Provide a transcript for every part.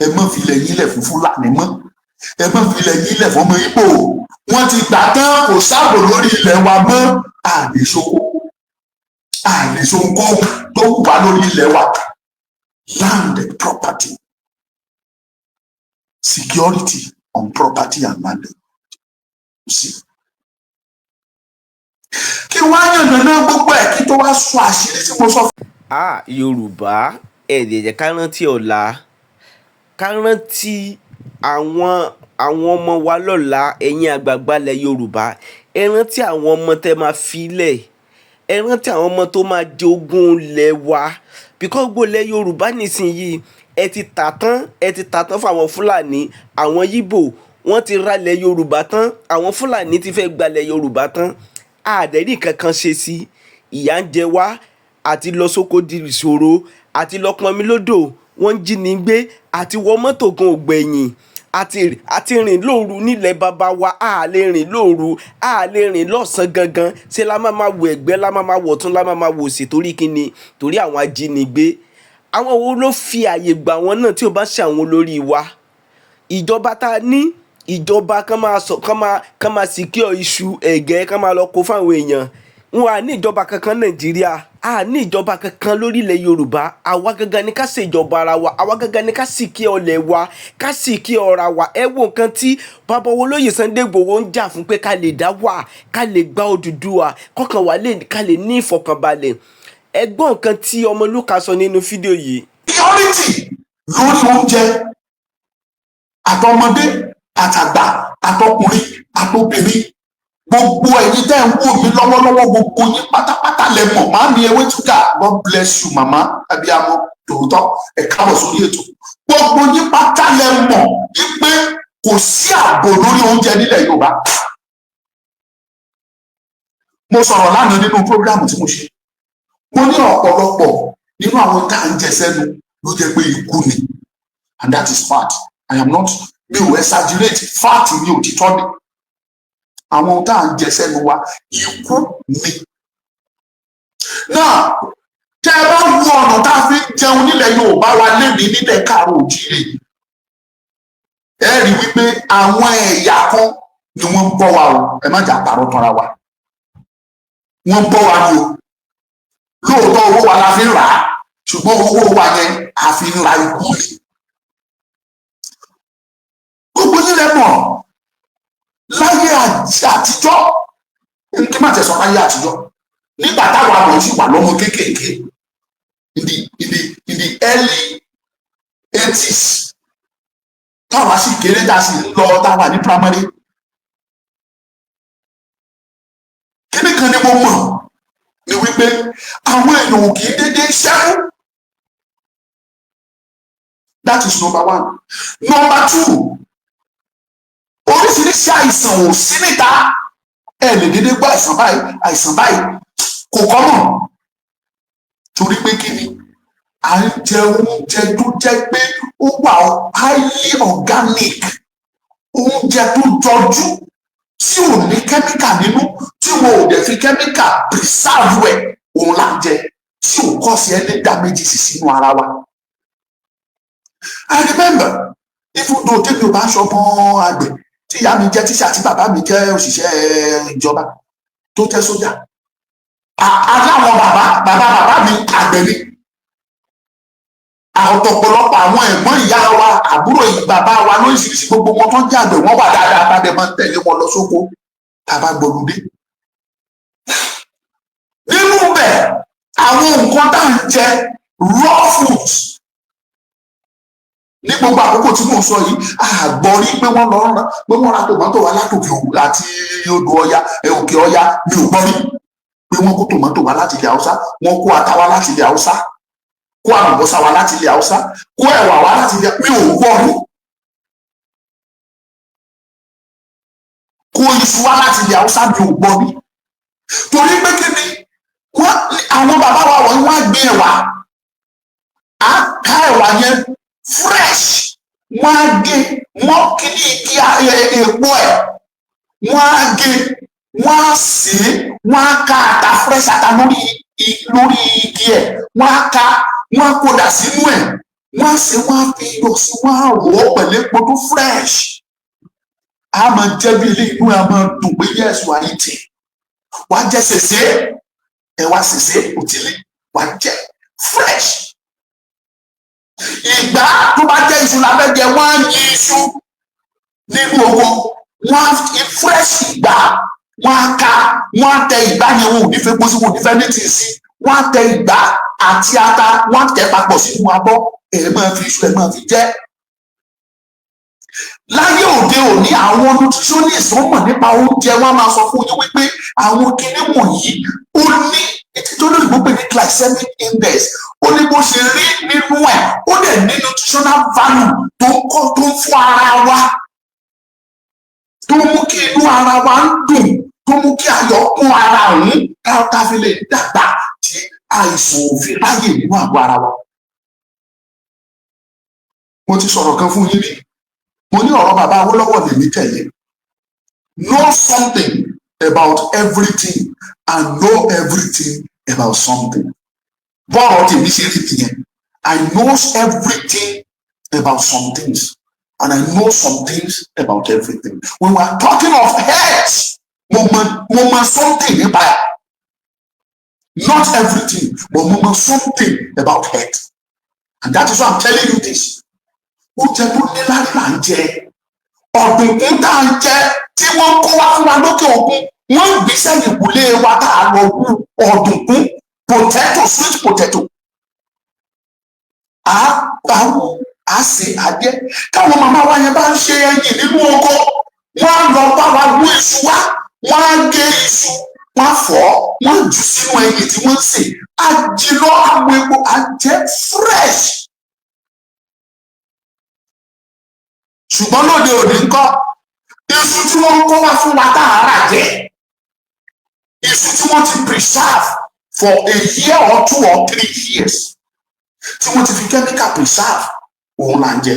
ẹ má fi ilẹ̀ yín lẹ̀ fún Fúlàní mọ́, ẹ má fi ilẹ̀ yín lẹ̀ fún ọmọ Ìgbò, wọ́n ti gbà tán, kò sáàbò lórí ilẹ̀ wa mọ́, àlèṣoko àlèṣoko tó wà lórí ilẹ̀ wa. Land and property, security on property and land. Kí wá yànnà náà gbogbo ẹ̀ kí tó wá sọ àṣírí tí mo sọ fún. Yorùbá ẹ lè jẹ́ ká rántí ọ̀la, ká rántí àwọn ọmọ wa lọ́la. Ẹ̀yin àgbààgbà ilẹ̀ Yorùbá, ẹ rántí àwọn ọmọ tẹ́ máa filẹ̀, ẹ rántí àwọn ọmọ tó máa jogún ilẹ̀ wa. Because gbogbo ilẹ̀ Yorùbá nísìnyí ẹ ti tà tán fún àwọn Fúlàní, àwọn Yíbò wọ́n ti ra ilẹ̀ Yorùbá tán, àwọn Fúlàní ti fẹ́ gba ilẹ̀ Yorùbá tán. Àdẹ̀rí kankan ṣe sí, ìyà ń jẹ wá, àti lọ sóko di ìṣòro, àti lọ pọnmi lódò wọ́n ń jí ní gbé, àti wọ mọ́tò gan ògbẹ̀yìn, àti rìn lóru nílẹ̀ bàbá wa. A lè rìn lóru, a lè rìn lọ́sàn gangan, ṣé la máa wọ ẹ̀gbẹ́, la máa wọ̀ tún, la máa wò sí, torí kíni? Torí àwọn ajínigbé. Àwọn wo ló fi àyè gbà wọ́n náà tí ó bá ṣe àwọn olórí wa? Ìjọba tá a ní, ìjọba kan máa secure iṣu ẹ̀gẹ́, kan máa lọ kó fáwọn èèyàn. Wọn à ní ìjọba kankan Nàìjíríà, a ní ìjọba kankan lórílẹ̀ Yorùbá. Àwa gangan ni ká ṣèjọba ara wa, àwa gangan ni ká secure ọlẹ̀ wa, ká secure ọ̀rá wa. Ẹ wo nǹkan tí bàbá olóyè Sunday Igboho ń jà fún, pé ká lè dá wà, ká lè gba Odùduwà, kọ́kàn wa ká lè ní ìfọ̀kànbalẹ̀. Ẹ gbọ́ nǹkan tí Ọmọlúkà sọ nínú fídíò yìí. Security lórí oúnjẹ, àtọmọdé àtàgbà àtọkùnrin àtobìnrin, gbogbo ẹ̀yin tẹ́ ń wò mí lọ́wọ́lọ́wọ́, gbogbo yín pátápátá lẹ mọ̀. Màámi Ewétúgà, God bless you màmá abiyamọ tòótọ́, ẹ káàbọ̀ sórí ètò. Gbogbo yín pátá lẹ mọ̀ wípé kò sí ààbò lórí oúnjẹ nílẹ̀ Yorùbá. Mo sọ̀rọ̀ lánàá nínú prógráàmù tí mo ṣe, mo ní ọ̀pọ̀lọpọ̀ nínú àwọn tá à ń jẹ sẹ́nu ló jẹ́ pé ikú ni, and that is fact. I am not, mi ò exaggerate, fact ni, òtítọ́ ni. Àwọn tá à ń jẹ sẹ́nu wa ikú ni. Náà tẹ́ ẹ bá wo ọ̀nà tá a fi ń jẹun nílẹ̀ Yorùbá wa lénìí nílẹ̀ Káàárọ̀ Oòjíire, ẹ rí wípé àwọn ẹ̀yà kan ni wọ́n ń bọ́ wa o. Ẹ má jà parọ́ tanra wa, wọ́n ń bọ́ wa ni o. Lóòótọ́ owó wa la fi ń rà á, ṣùgbọ́n owó wa yẹn a fi ń ra ikú ni. Gbogbo yín lẹ mọ̀ láyé àtijọ́, kí má tẹ̀sán láyé àtijọ́, nígbà táwọn àmọ̀ sì wà lọ́mọ kéékèèké, in the early 80s, táwa sì kéré, tá a sì ń lọ, táwa ní primary. Kíní kan ni mo mọ̀ ni wípé àwọn èèyàn ò kì í dédé ṣẹ́kù. That is number one. Number two, oríṣiríṣi àìsàn ò sí níta. Ẹ lè dédé gbọ́ àìsàn báyìí kò kọ́mọ̀, torí pé kí ni? À ń jẹ oúnjẹ tó jẹ́ pé ó wà highly organic, oúnjẹ tó jọjú, tí ò ní kẹ́míkà nínú, tí wọn ò dẹ̀ fi kẹ́míkà preserve ẹ̀, òun là ń jẹ, tí ò kọ́ sí ẹni damage sínú ara wa. I remember, even though tèmi ò bá ń ṣọmọ àgbẹ̀, tí ìyá mi jẹ́ tíṣà, tí bàbá mi jẹ́ òṣìṣẹ́ ìjọba tó jẹ́ sójà, aláwọn bàbá mi àgbẹ̀ ni. Ọ̀pọ̀lọpọ̀ àwọn ẹ̀gbọ́n ìyá wa, àbúrò bàbá wa lóríṣiríṣi, gbogbo wọn tó ń jẹ́ àgbẹ̀, wọ́n wà dáadáa, bá dẹ̀ máa ń tẹ̀lé wọn lọ sóko tàbá gbọ̀lúdé. Nínú bẹ̀, àwọn nǹkan tá à ń jẹ raw foods ní gbogbo àkókò tí mò ń sọ yìí, àgbọ̀ rí pé wọ́n ra tòmátò wá látòkè àti odò Ọya, òkè Ọya, mi ò gbọ́ rí pé wọ́n kó tòmátò wá láti ilẹ̀ Haúsá, wọ́n kó ata wá láti ilẹ̀ Haúsá, kó àlùbọ́sà wá láti ilẹ̀ Haúsá, kó ẹ̀wà wá láti ilẹ̀, mi ò gbọ́ rí. Kó iṣu wá láti ilẹ̀ Haúsá, mi ò gbọ́ rí. Torí pé kí ni? Àwọn bàbá wa wọ̀nyí wọ́n á gbé ẹ̀wà, á ká ẹ̀wà yẹn fresh, wọ́n á gé, wọ́n kí ní igi èpo ẹ̀, wọ́n á gé, wọ́n á sè é, wọ́n á ká ata fresh ata lórí igi ẹ̀, wọ́n á ká, wọ́n á kódà sínú ẹ̀, wọ́n á ṣe wọ́n á fi iyọ̀ sí wọ́n á rọ̀ ọ́ pẹ̀lú epo tó fresh á máa jẹ́ bí ilé inú ẹ̀ á máa dùn pé yes wà á tì wàá jẹ sèse ẹ̀wà sèse òtílé wàá jẹ fresh. Ìgbà tó bá jẹ́ iṣu lábẹ́ jẹ wọ́n á yin iṣu nínú owó wọ́n á fresh ìgbà wọ́n á ká wọ́n á tẹ ìgbà yẹn wọn ò ní fẹ́ gbósí wọn ò ní fẹ́ ní tì í sí wọ́n á tẹ ìgbà àti ata wọ́n á tẹ papọ̀ sínú abọ́ ẹ̀ máa fi iṣu ẹ̀ máa fi jẹ. Láyé òde òní àwọn nutritionist wọ́n mọ̀ nípa oúnjẹ wọn máa sọ fún yín wípé àwọn kinní wọ̀nyí ó ní tó lóyìnbó pé ní glycemic index ó ní bó ṣe rí nínú ẹ̀ ó dẹ̀ ní nutritional value tó ń fún ara wa tó mú kí inú ara wa ń dùn tó mú kí ayọ̀ kún ara òun ká fi lè dàgbà tí àìsàn òfin ráyè nínú àgọ́ ara wa. Mo ti sọ̀rọ̀ kan fún yín rí mo ní ọ̀rọ̀ bàbá Awólọ́wọ̀ lèmi tẹ̀lé know something about everything and know everything about something. Bọ́ọ̀rọ̀ tèmi ṣe rí tìyẹn I know everything about some things and I know some things about everything. When we are talking of health mo mọ something nípa ẹ̀ not everything but mo mọ something about health and that is why I'm telling you this. Oúnjẹ tó ní lárí là ń jẹ ọ̀dùnkún tá à ń jẹ tí wọ́n kó wá fún wa lókè òkun wọ́n gbé sẹ́yìn ìkùlé wa tá a lọ wú ọ̀dùnkún potato sweet potato a ṣe àjẹ káwọn màmá wa yẹn bá ń ṣe ẹyìn nínú oko wọ́n á lọ bá wa wú iṣu wá wọ́n á gé iṣu wọ́n á fọ̀ wọ́n á jù sínú ẹyìn tí wọ́n ń sè á jiná àwọn epo á jẹ fresh. Ṣùgbọ́n lóde òní ńkọ́ iṣu tí wọ́n ń kó wá fún wa tá a rà jẹ iṣu tí wọ́n ti preserve for a year or 2 or 3 years tí wọ́n ti fi chemical preserve òun là ń jẹ.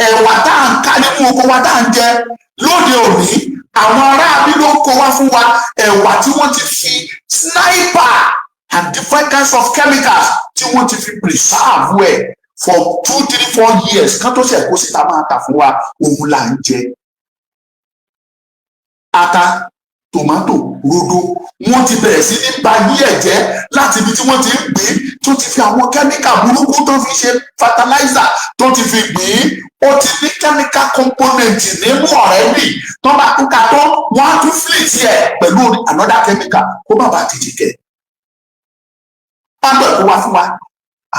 Ẹ̀wà tá à ń ká nínú oko wa tá à ń jẹ lóde òní àwọn aráàlú ló kó wá fún wa ẹ̀wà tí wọ́n ti fi sniper and different kinds of chemicals tí wọ́n ti fi preserve ẹ̀ for 2, 3, 4 years kan tó ṣe kó síta máa tà fún wa òun là ń jẹ. Ata tòmátò rodo wọ́n ti bẹ̀rẹ̀ sí ní ba yí ẹ̀ jẹ́ láti ibi tí wọ́n ti ń gbìn tó ti fi àwọn kẹ́míkà burúkú tó fi ṣe fertilizer tó ti fi gbìn ó ti ní chemical component nínú ọ̀rẹ́ bì tó bá kú ká tó wọ́n á tún flit ẹ̀ pẹ̀lú another chemical kó má bàa tètè kẹ́. Pápẹ́ kó wá fún wa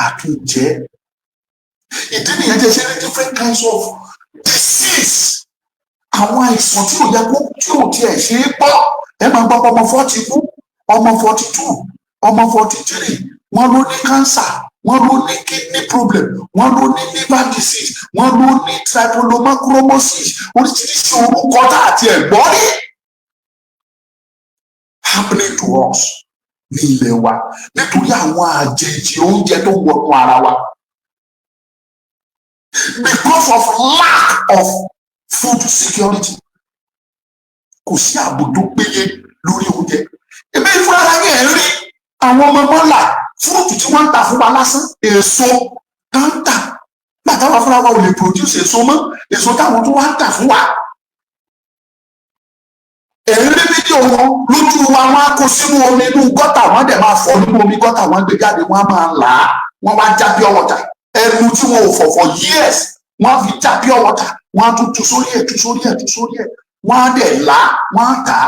àtúnjẹ. Ìdí nìyẹn jẹ́ ṣe ní different kinds of disease. Àwọn àìsàn tí ò yẹ kó tí ò tiẹ̀ ṣe é gbọ́ ẹ máa gbọ́ ọmọ 40 kú ọmọ 42 ọmọ 43 wọ́n ló ní cancer wọ́n ló ní kidney problem wọ́n ló ní liver disease wọ́n ló ní triplomachromosis oríṣiríṣi orúkọ tá àti ẹ̀gbọ́n rí happening to us ní ilẹ̀ wa nítorí àwọn àjèjì oúnjẹ tó wọnú ara wa because of lack of food security kò sí ààbò tó péye lórí oúnjẹ. Ebi ìfúnra yẹn rí àwọn ọmọ mọ́là fúrúùtù tí wọ́n ń tà fún wa lásán èso tó ń tà bàtà wà fúnra wa ò lè produce èso mọ́ èso táwọn tó wá ń tà fún wa. Rí fídíò wọn lójú wa wọn á kó sínú omi inú gọ́tà wọn dẹ̀ máa fọ́ nínú omi gọ́tà wọn gbé jáde wọn á máa là á wọn wá já pure water ẹnu tí wọn ò fọ̀ for years wọn á fi já pure water wọn á tún tu sórí ẹ̀ wọn á dẹ̀ là wọn á tà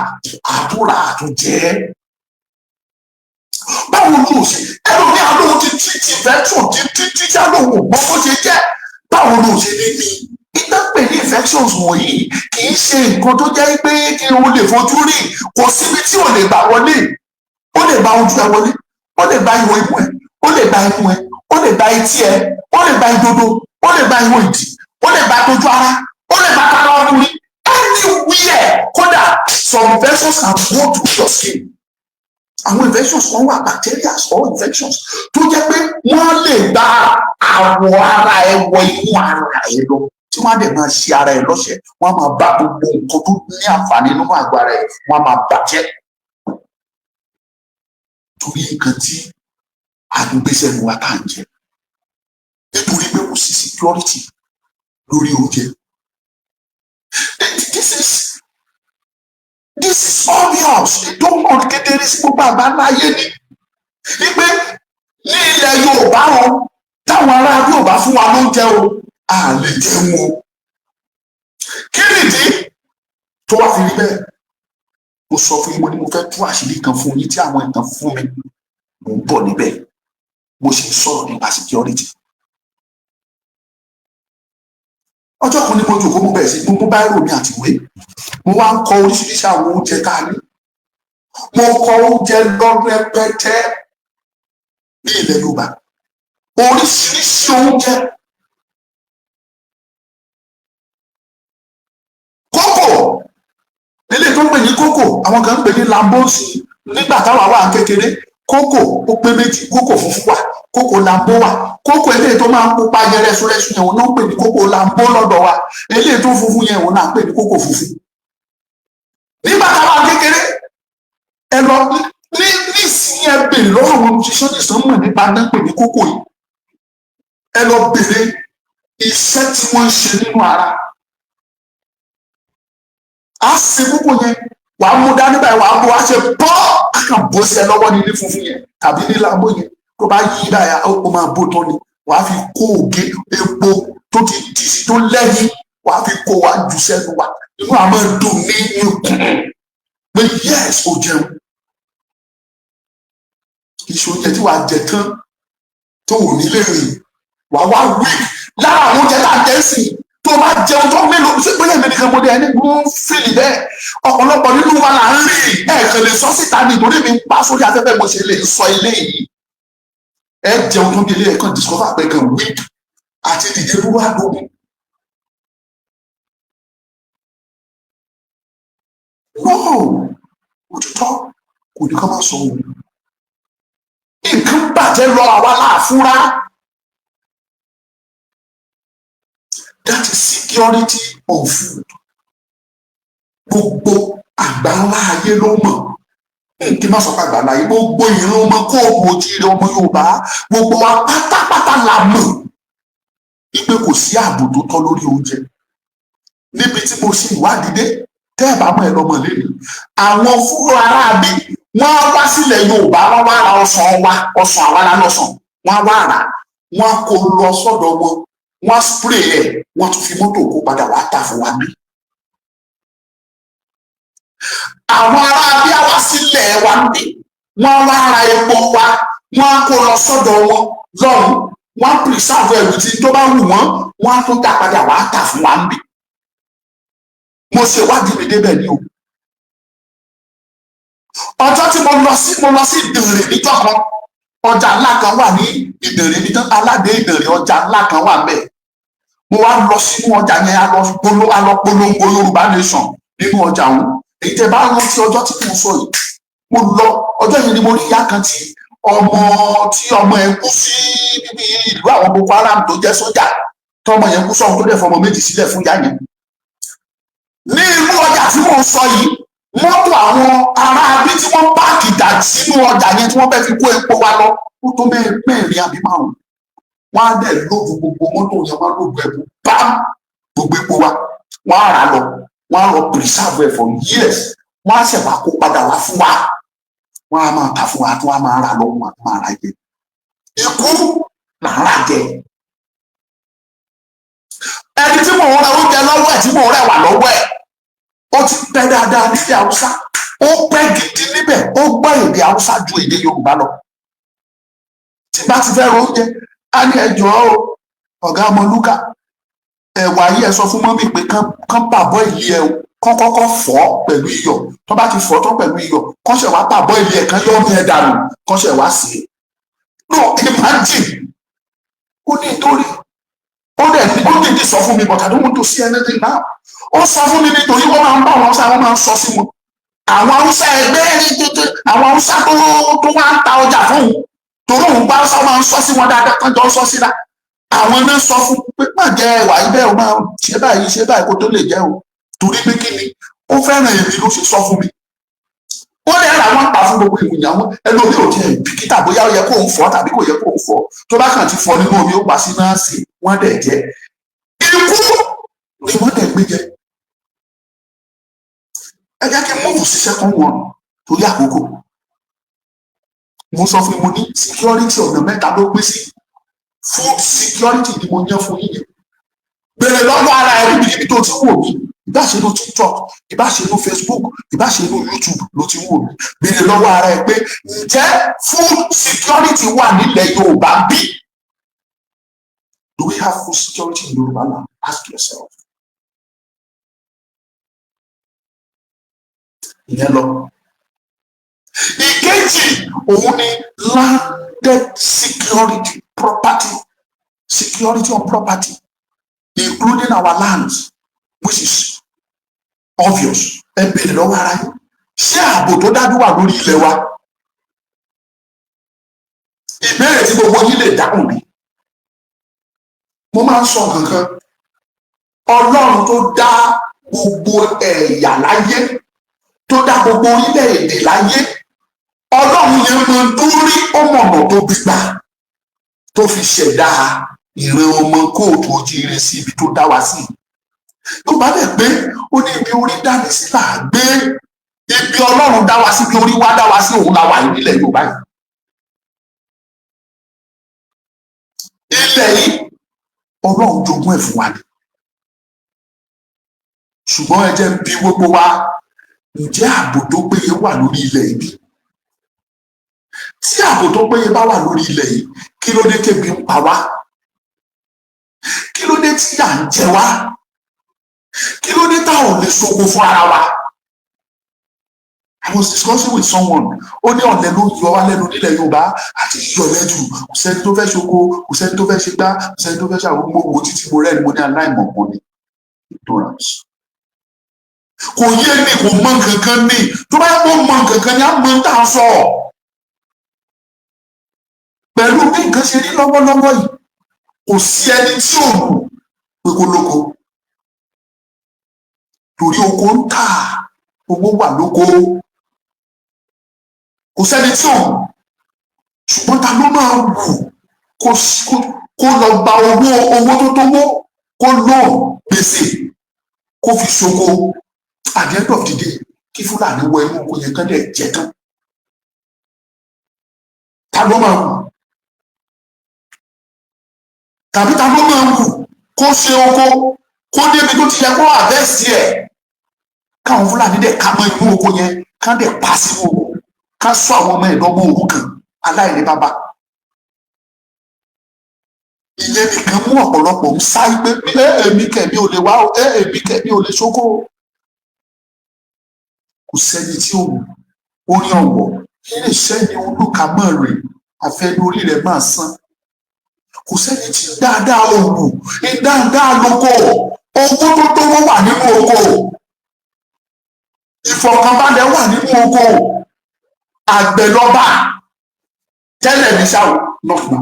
àtúrà àtúnjẹ. Báwo ló ṣe ẹlòmí àlóhùn ti treat infection ti treat àlóhùn gbọ́ bó ṣe jẹ́ báwo ló ṣe ní ní ìtàpẹ̀ ní infections wọ̀nyí kì í ṣe nǹkan tó jẹ́ pé kí o lè fojú rí kò síbi tí o lè gbà wọlé ó lè gba ojú ẹ wọlé ó lè gba ihò imú ẹ ó lè gba imú ẹ ó lè gba etí ẹ ó lè gba ìdodo ó lè gba ihò ìdí ó lè gba tójú ara ó lè gba kára ọkùnrin anywhere kódà some infections can go to your skin. Àwọn infections kan wà bacteria or infections tó jẹ́ pé wọ́n lè gba àwọ̀ ara ẹ wọ inú ara ẹ lọ tí wọ́n á dẹ̀ máa ṣe ara ẹ lọ́ṣẹ̀ wọ́n á máa bá gbogbo nǹkan tó ní àǹfààní nínú àgọ́ ara ẹ wọ́n á máa bàjẹ́ torí nǹkan tí àdúgbèsè ni wà tá à ń jẹ. nítorí pé kò sí security lórí oúnjẹ. This is obvious. Tó hàn kedere sí gbogbo àgbáláyé ni wípé ní ilẹ̀ Yorùbá o táwọn ará Yorùbá fún wa lóúnjẹ o a lè jẹun o. Kí nìdí tó wá fi rí bẹ́ẹ̀? Mo sọ fún yín, mo ní mo fẹ́ tú àṣírí kan fún yín tí àwọn ìtàn fún mi, mo ń bọ̀ níbẹ̀. Mo sì ń sọ̀rọ̀ nípa security. Ọjọ́ kan ní mo jòkó, mo bẹ̀rẹ̀ sí mo mú báírò mi àti ìwé, mo wá ń kọ oríṣiríṣi àwọn oúnjẹ ká ní. Mo kọ oúnjẹ lọ rẹpẹtẹ ní ilẹ̀ Yorùbá, oríṣiríṣi oúnjẹ. Kókò, eléyìí tó ń pè ní kókò, àwọn kan ń pè ní lambóòsì. Nígbà táwa wà kékeré, kókò ó pé méjì, kókò funfun wà, kókò lambó wà. Kókò eléyìí tó máa ń pupa yẹrẹsúrẹsú yẹn òun náà ń pè ní kókò lambó lọ́dọ̀ wa. Eléyìí tó funfun yẹn òun náà ń pè ní kókò funfun. Nígbà táwa kékeré, ẹ lọ nísìnyí ẹ bèrè lọ́wọ́ àwọn nutritionist mọ̀ nípa náà pè ní kókò yìí. Ẹ lọ bèrè iṣẹ́ tí wọ́n ń ṣe nínú ara. A ṣe kókò yẹn, wà á mú dání báyìí, wà á bọ́, wà á ṣe bọ́, a kàn bó sí ẹ lọ́wọ́ ní ilé funfun yẹn tàbí ní lambó yẹn. Tó bá yí báyà ó máa bó tán ni. Wà á fi kó ògé epo tó ti dì sí tó lẹ́yìn, wà á fi kó, wà á jù sẹ́nu wa. Inú àmọ́ dùn ní ikùn pé yes ó jẹun. Ìṣòjẹ tí wàá jẹ tán tó ò nílé rìn, wàá wá wí lára àwọn oúnjẹ tá a jẹ sí tó bá jẹun tó mélòó ṣé bóyá èmi nìkan mo dé ẹni mo ń fìlì bẹ́ẹ̀. Ọ̀pọ̀lọpọ̀ nínú wa là ń rìn ẹ̀ẹ̀kan lè sọ síta nítorí mi ń pa sórí afẹ́fẹ́ mo ṣe lè sọ ilé yìí. Ẹ jẹun tó bí ilé ẹ̀kan discover pé kan weak àti dìde dúró àdógún. No, òtítọ́ kò ní ká má sọ òun. Nǹkan bàjẹ́ lọ àwa láàfúrá. That is security of food. Gbogbo àgbáńlá ayé ló mọ̀. Kí n má sọ pé àgbáńlá ayé, gbogbo ìran ọmọ kóòbù òjìrì ọmọ Yorùbá, gbogbo wa pátápátá la mọ̀ wípé kò sí ààbò tó tọ́ lórí oúnjẹ. Níbi tí mo ṣe ìwádìí dé, tẹ́ ẹ̀ bá mọ̀ ẹ lọ́mọ lẹ́nu. Àwọn fúnra aráabí wọ́n wá sílẹ̀ Yorùbá, wọ́n wá ra ọsàn wa, ọsàn àwa la lọ́sàn, wọ́n wá rà, wọ́n kó lọ sọ́dọ̀ wọn, wọ́n spray ẹ̀, wọ́n tún fi mọ́tò kó padà wá tà fún wa bí. Àwọn aráabí àwa sílẹ̀ wa ń bí, wọ́n wá ra epo wa, wọ́n kó lọ sọ́dọ̀ wọn lọ́run, wọ́n preserve ẹ̀rù tí tó bá wù wọ́n, wọ́n tún dá padà wá tà fún wa bí. Mo ṣe ìwádìí mi débẹ̀ ni o. Ọjọ́ tí mo lọ sí Ìdànrè níjọ́ kan, ọjà ńlá kan wà ní Ìdànrè níjọ́, aládé Ìdànrè ọjà ńlá kan wà ńbẹ̀. Mo wá lọ sínú ọjà yẹn, a lọ polongo Yorùbá nation nínú ọjà òun. Èyí tẹ́ bá rántí ọjọ́ tí mo sọ yìí, mo lọ ọjọ́ yẹn ni mo rí ìyá kan tí ọmọ ẹ̀ kú sí níbi ìlú àwọn Boko Haram tó jẹ́ sójà, tọmọ yẹn kú sọ́hun tó dẹ̀ fọmọ méjì sílẹ̀ fún ìyá yẹn. Ní inú ọjà tí mo sọ yìí, mọ́tò àwọn aráabí tí wọ́n páàkì dà sínú ọjà yẹn tí wọ́n fẹ́ fi kó epo wa lọ, ó tó mẹ́rin àbí márùn-ún. Wọ́n á dẹ̀ lóògùn gbogbo mọ́tò yẹn, wọ́n á lóògùn ẹ̀bùn bá gbogbo epo wa, wọ́n á rà lọ, wọ́n á lọ preserve ẹ̀ for years, wọ́n á ṣẹ̀ wá kó padà wá fún wa, wọ́n á máa tà fún wa tí wọ́n á máa rà lọ́wọ́, wọ́n á máa rà jẹ. Ikú là ń rà jẹ. Ẹni tí mò ń ra oúnjẹ lọ́wọ́ ẹ̀, tí mò ń rẹwà lọ́wọ́ ẹ̀, ó ti pẹ́ dáadáa nílẹ̀ Haúsá, ó pẹ́ gidi níbẹ̀, ó gbọ́ èdè Haúsá ju èdè Yorùbá lọ. Tí bá ti fẹ́ ro oúnjẹ, á ní ẹjọ́ o ọ̀gá Ọmọlúkà, ẹ̀wà yìí ẹ sọ fún mọ́mì pé kán pàbọ́ ìlí ẹ o, kán kọ́kọ́ fọ̀ pẹ̀lú iyọ̀, tó bá ti fọ̀ tán pẹ̀lú iyọ̀, kán ṣẹ̀ wá pàbọ́ ìlí ẹ, kán yọ́ omi ẹ dànù, kán ṣẹ̀ wá sí i. No, imagine, ó ní nítorí ó dẹ̀ sọ fún mi, but I don't want to see anything now. Ó sọ fún mi nítorí wọ́n máa ń bá àwọn Haúsá, wọ́n máa ń sọ sí wọn. Àwọn Haúsá ẹgbẹ́ àwọn Haúsá tó wá ń ta ọjà fún òun, torí òun bá Haúsá máa ń sọ sí wọn dáadáa, tán jọ ń sọ síra. Àwọn náà sọ fún pé má jẹ ẹwà ibẹ̀ o, máa ṣe báyìí kó tó lè jẹ́ o. Torí pé kí ni ó fẹ́ràn èmi ló ṣe sọ fún mi. ó lè ra wọn pa fún gbogbo ènìyàn wọn ẹlòmíì ò tiẹ̀ bìkítà bóyá ó yẹ kó ń fọ tàbí kò yẹ kó ń fọ tó bá kàn ti fọ nínú omi ó pa sí náà sí wọn dẹ̀ jẹ ikú ni wọn dẹ̀ gbé jẹ. ẹ jẹ́ kí n múùfù sí second one torí àkókò. mo sọ fún mo ní security ọ̀nà mẹ́ta ló pín sí food security ni mo yàn fún yín yẹn. bèrè lọ́wọ́ ara ẹ níbi tó ti wò mí ìbá ṣe ló TikTok ìbá ṣe ló Facebook ìbá ṣe ló YouTube ló ti wò mí bèrè lọ́wọ́ ara ẹ pé ǹjẹ́ food security wà nílẹ̀ Yorùbá bí? Do we have food security in Yorùbá land? Ask yourself. ìyẹn lọ. ìkejì òun ni landed security property security on property including our lands which is obvious. ẹ bèrè lọ́wọ́ ara yín ṣé ààbò tó dájú wà lórí ilẹ̀ wa? ìbéèrè tí gbogbo yín lè dáhùn mi. mo máa ń sọ kankan Ọlọ́run tó dá gbogbo ẹ̀yà láyé tó dá gbogbo orílẹ̀-èdè láyé Ọlọ́run yẹn máa ń dúrí ọmọọ̀nà tó gbígbà tó fi ṣẹ̀dá ìran ọmọ kóòtù ojíire sí ibi tó dá wa sí. tó bá dẹ̀ pé ó ní ibi orí dání sí là á gbé ibi Ọlọ́run dá wa sí ibi orí wa dá wa sí òun la wà nílẹ̀ Yorùbá yìí. ilẹ̀ yìí Ọlọ́run jogún ẹ̀ fún wa ni. ṣùgbọ́n ẹ jẹ́ ń bi gbogbo wa ǹjẹ́ ààbò tó péye wà lórí ilẹ̀ yìí bí? tí ààbò tó péye bá wà lórí ilẹ̀ yìí kí ló dé kébi ń pa wá? kí ló dé tí yà ń jẹ wá? kí ló dé tá ò lè ṣoko fún ara wa? I was discussing with someone ó ní ọ̀lẹ ló yọ wá lẹ́nu nílẹ̀ Yorùbá àti yọ lẹ́jù kò sẹ́ni tó fẹ́ ṣoko kò sẹ́ni tó fẹ́ ṣe gbá kò sẹ́ni tó fẹ́ ṣàwọn gbogbo títí mo rẹ́ni mo ní aláìmọ̀pọ̀ ní ignorance. kò yé mi kò mọ nǹkankan ní tó bá yẹ kó mọ nǹkankan ní á mọ tá a sọ. pẹ̀lú bí nǹkan ṣe rí lọ́wọ́lọ́wọ́ yìí kò sí ẹni tí ò mú pé kó lóko torí oko ń tà owó wà lóko kò sẹ́ni tí ò mú ṣùgbọ́n ta ló máa wù kó lọ gba owó tó tówó kó lọ gbèsè kó fi ṣoko at the end of the day kí Fúlàní wọ inú oko yẹn kán dẹ̀ jẹ tán. ta ló máa wù? tàbí ta ló máa wù kó ṣe oko kó débi tó ti yẹ kó àbẹ́sí ẹ̀ káwọn Fúlàní dẹ̀ ká mọ́ inú oko yẹn kán dẹ̀ pa sínú oko ká sọ àwọn ọmọ ẹ̀dọ́gbọ̀n òrukàn aláìní bàbá. ìyẹn nìkan mú ọ̀pọ̀lọpọ̀ ń sá pé èmi kẹ̀mí ò lè wá o èmi kẹ̀mí ò lè ṣoko. kò sẹ́ni tí ó orin ọ̀wọ̀ ilé iṣẹ́ ni olùkàmọ́ rẹ̀ àfẹnú orí rẹ̀ máa san. kò sẹ́ni tí dáadáa òwò dáadáa lóko owó tó tówó wà nínú oko ìfọ̀kànbalẹ̀ wà nínú oko àgbẹ̀ lọ́ba tẹ́lẹ̀ ní sáwọ́ lọ́fùnà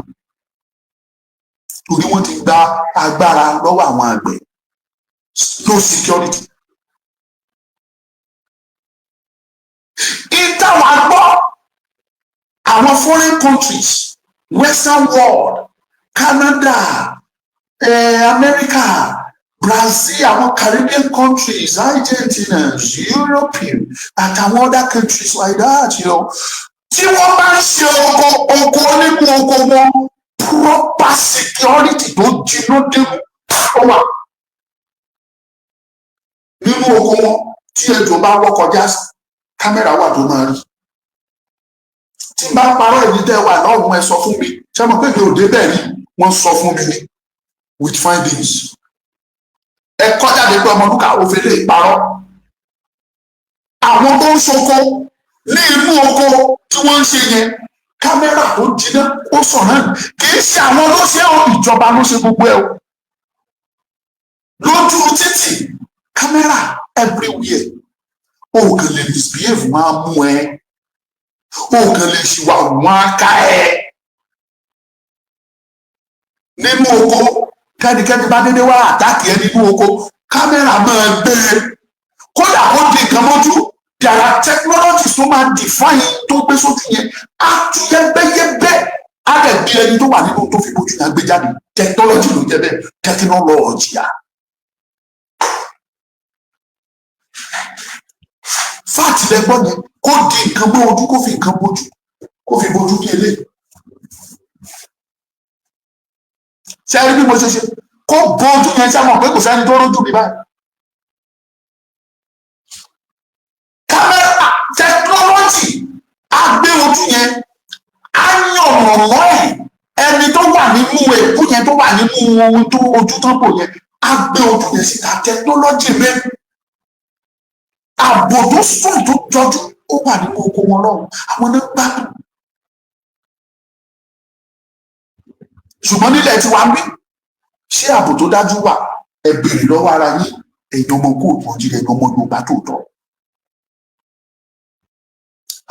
torí wọ́n ti gba agbára lọ́wọ́ àwọn àgbẹ̀ no security. ìtàwọn àgbọ̀ àwọn foreign countries western world Canada America Brazil àwọn Caribbean countries Argentina European àtàwọn other countries like that tí wọ́n bá ń ṣe oko nínú oko wọn proper security tó jiná dérú wà nínú oko wọn tí ejò bá wọ́ kọjá kámẹ́rà wà tó máa rí. tí n bá parọ́ èyí tẹ́ wà lọ́rùn ẹ sọ fún mi ṣé mo pé mi ò débẹ̀ rí wọ́n sọ fún mi ní with findings. ẹ kọjá de pé Ọmọlúkà òfin lè parọ́. àwọn tó ń ṣoko ní inú oko tí wọ́n ń ṣe yẹn kámẹ́rà tó jiná ó sọ̀rọ̀ kì í ṣe àwọn ló ṣe ìjọba ló ṣe gbogbo ẹ̀ o. lójú títì kámẹ́rà everywhere o kàn lè misbehave wọn á mú ẹ o kàn lè ṣìwà wọn á ká ẹ. nínú oko kẹ́nikẹ́ni bá dédé wá àtàkì ẹ nínú oko kámẹ́rà máa gbé e kódà kó di nǹkan mọ́jú there are technologies tó máa define tó gbé sójú yẹn á tú yẹ́bẹ́yẹ́bẹ́ á dẹ̀ bí ẹni tó wà nínú tó fi bójú yẹn gbé jáde. Technology ló jẹ́ bẹ́ẹ̀, technology à. Fáàtì lẹ́gbọ́n yẹn kó di nǹkan mọ́ ojú kó fi nǹkan bójú kó fi bójú kí eléyìí. Ṣé ẹ rí bí mo ṣe ṣe kó bójú yẹn ṣá mọ̀ pé kò sẹ́ni tó rójú mi báyìí. Kámẹ́rà technology á gbé ojú yẹn á yàn ọ̀rọ̀ ẹ̀ ẹni tó wà nínú èkú yẹn tó wà nínú ohun tó ojú tán bò yẹn á gbé ojú yẹn síta. Technology rẹ ààbò tó sùn tó jọjú ó wà nínú oko wọn lọ́hùn àwọn náà gbádùn. Ṣùgbọ́n nílẹ̀ tí wàá ń bí ṣé ààbò tó dájú wà? Ẹ béèrè lọ́wọ́ ara yín ẹ̀yin ọmọ kóòtù òjìrì ẹ̀yin ọmọ Yorùbá tòótọ́.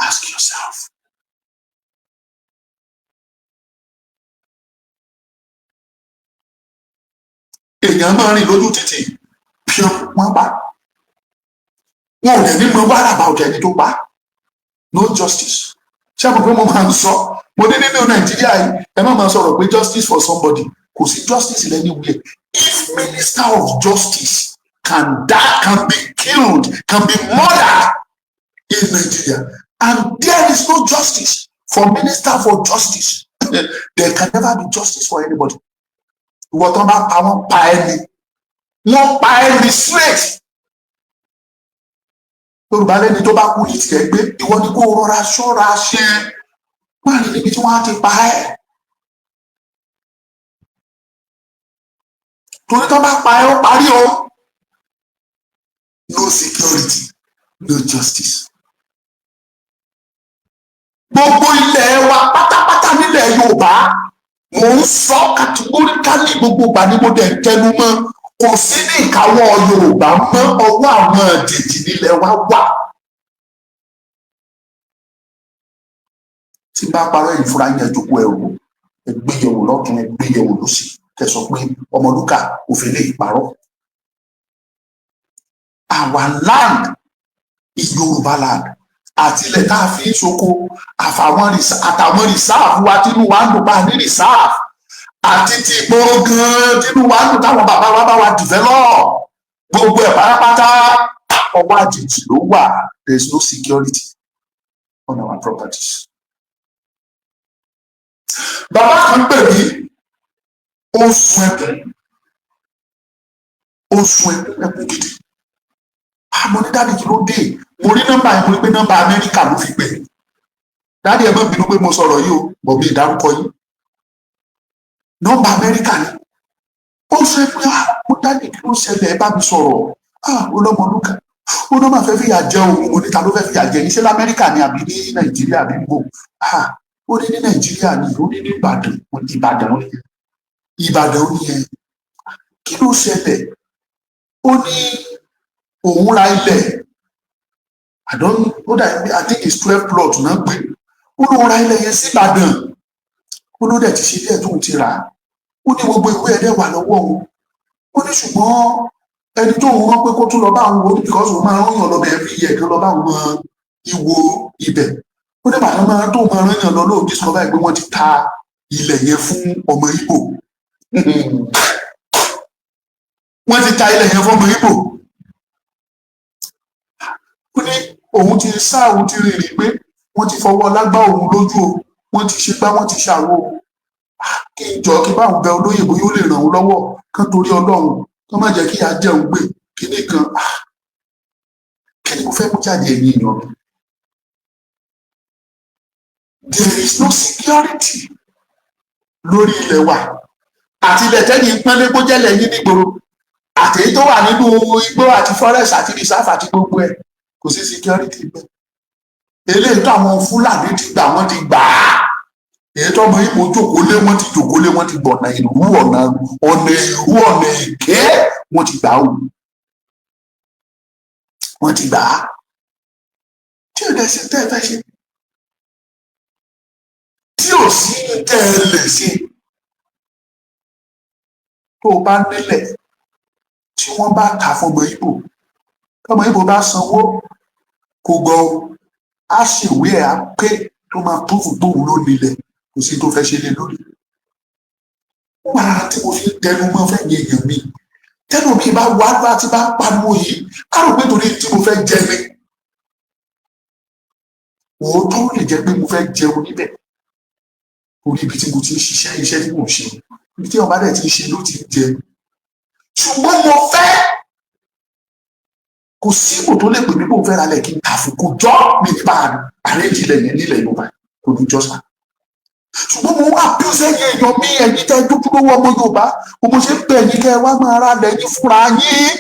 Ask yourself. Èèyàn máa rìn lójú títì bí wọ́n bá wọn ò dẹ̀ ní mọ wàrà bá ọ̀dẹ̀ ẹni tó pa. No justice. Ṣé àmọ̀ pé mo máa ń sọ mo ní nínú Nàìjíríà yìí ẹ má máa sọ̀rọ̀ pé justice for somebody kò sí justice anywhere. If minister of justice can die, can be killed, can be murdered in Nigeria and there is no justice for minister for justice there can never be justice for anybody. Ìwọ tán bá pa wọ́n pa ẹni wọ́n pa ẹni straight. Yorùbá lẹ́ni tó bá kú ní tiẹ̀ gbé ìwọ ni kó rọra ṣọ́ra ṣe wọ́n á rí níbi tí wọ́n á ti pa ẹ́. Torí tó bá pa ẹ́ ó parí o. No security, no justice. Gbogbo ilẹ̀ wa pátápátá nílẹ̀ Yorùbá mò ń sọ kàtìgóríkálì gbogbo ìgbà ni mo dẹ̀ tẹnu mọ́ kò sí ní ìkáwọ́ Yorùbá mọ́ ọwọ́ àwọn àjèjì nílẹ̀ wa wà. Tí bá parọ́ ìfura yẹn jókòó ẹrù ẹgbẹ́yẹ̀wò lọ́tún ẹgbẹ́yẹ̀wò lọ́sì tẹ̀sán pé Ọmọlúkà òfin lè parọ́. Our land is Yorùbá land àtilẹ̀ tá a fi ń ṣoko àtàwọn rìsáàfù wa tínú wa ń dùn bá ní rìsáàfù àti ti ìgboro gan tínú wa ń dùn táwọn bàbá wa bá wa develop gbogbo ẹ̀ pátápátá ọwọ́ àjèjì ló wà. There is no security on our properties. Bàbá kan pè mí ó sun ẹkún gidi. Àmọ́ ní dáàdì kí ló dé? Mo rí nọ́mbà yẹn mo rí pé nọ́mbà Amẹ́ríkà ló fi pè. Dáàdì ẹ má bínú pé mo sọ̀rọ̀ yìí o bọ̀ bí ìdárúkọ yìí. Nọ́mbà Amẹ́ríkà ni. Ó sọ pé mo dáàdì kí ló ṣẹlẹ̀ ẹ bá mi sọ̀rọ̀. Ọlọ́mọlúkà ó náà máa fẹ́ fìyà jẹ òun mo níta ló fẹ́ fìyà jẹ ní ṣé l'Amẹ́ríkà ni àbí ní Nàìjíríà àbí gbò. Ó ní Nàìjíríà ni ó ní ní Ìbàdàn ó ní yẹn. Kí ló ṣẹlẹ̀? Ó ní òun ra ilẹ̀ I think it's 12 plot náà pé ó lóun ra ilẹ̀ yẹn sí Ìbàdàn ó ló dẹ̀ ti ṣe ilé tóun ti rà á ó ní gbogbo ìwé ẹ̀dẹ̀ wà lọ́wọ́ òun ó ní ṣùgbọ́n ẹni tó ń rán pé kó tún lọ bá àwọn wo because òun máa ń rán yàn lọ bẹ̀ every year kan lọ bá àwọn ìwo ibẹ̀ ó ní bàtà máa tó máa rán yàn lọ lóò discover pé wọ́n ti ta ilẹ̀ yẹn fún ọmọ Ìgbò wọ́n ti ta ilẹ̀ yẹn fún ọmọ Ìgbò. Ó ní òun ti sá òun ti rìnrìn pé wọ́n ti fọwọ́ lágbá òun lójú o wọ́n ti ṣe gbá wọ́n ti ṣàwo kí n jọ kí báwọn bẹ olóyè bóyá ó lè ràn òun lọ́wọ́ kán torí Ọlọ́run kán má jẹ́ kí ìyà jẹ òun gbé kíní kan kí ni mo fẹ́ mú jáde ẹ̀yìn èèyàn mi. There is no security lórí ilẹ̀ wa àti ilẹ̀ tẹ́yìn pẹ́lẹ́ kó jẹ́lẹ̀ yín nígboro àtẹ̀yí tó wà nínú igbó àti forest àti reserve àti gbogbo ẹ̀ kò sí security bẹ́ẹ̀. Eléyìí tó àwọn Fúlàní ti gbà wọ́n ti gbà á èyí tó ọmọ Ìgbò jòkólé wọ́n ti jòkólé wọ́n ti gbọ̀nà ìlú ọ̀nà èké wọ́n ti gbà á wọ́n ti gbà á tí ò dẹ̀ sí tẹ́ ẹ fẹ́ ṣe tí ò sí tẹ́ ẹ lè ṣe tó o bá nílẹ̀ tí wọ́n bá ta fọmọ Ìgbò tọmọ Ìgbò bá sanwó kò gbọ́ á ṣèwé ẹ̀ á pé tó máa púfù gbóhùn ló nílẹ̀ kò sí tó fẹ́ ṣe lé lórí. wọ́n máa tí mo fi tẹnu mọ́ fẹ́ yẹ èèyàn mi tẹnu mi bá wá bá ti bá pariwo yìí á rò pé torí tí mo fẹ́ jẹ mi òótọ́ lè jẹ́ pé mo fẹ́ jẹun níbẹ̀ orí ibi tí mo ti ń ṣiṣẹ́ iṣẹ́ tí mo ń ṣe ibi tí ọba dẹ̀ ti ń ṣe ló ti ń jẹ ṣùgbọ́n mo fẹ́ kò sí ipò tó lè pè mí kó fẹ́ ra lẹ̀ kí n kà fún kò jọ́ mi nípa àrẹ́jì ilẹ̀ yẹn nílẹ̀ Yorùbá kò ní jọ́sà ṣùgbọ́n mo wá bí ó sẹ́yìn èèyàn mi ẹ̀yìn tẹ́ dúdúrówó ọmọ Yorùbá mo ṣe ń pè ẹ̀yìn kẹ́ ẹ wá máa ra lẹ́yìn fúnra yín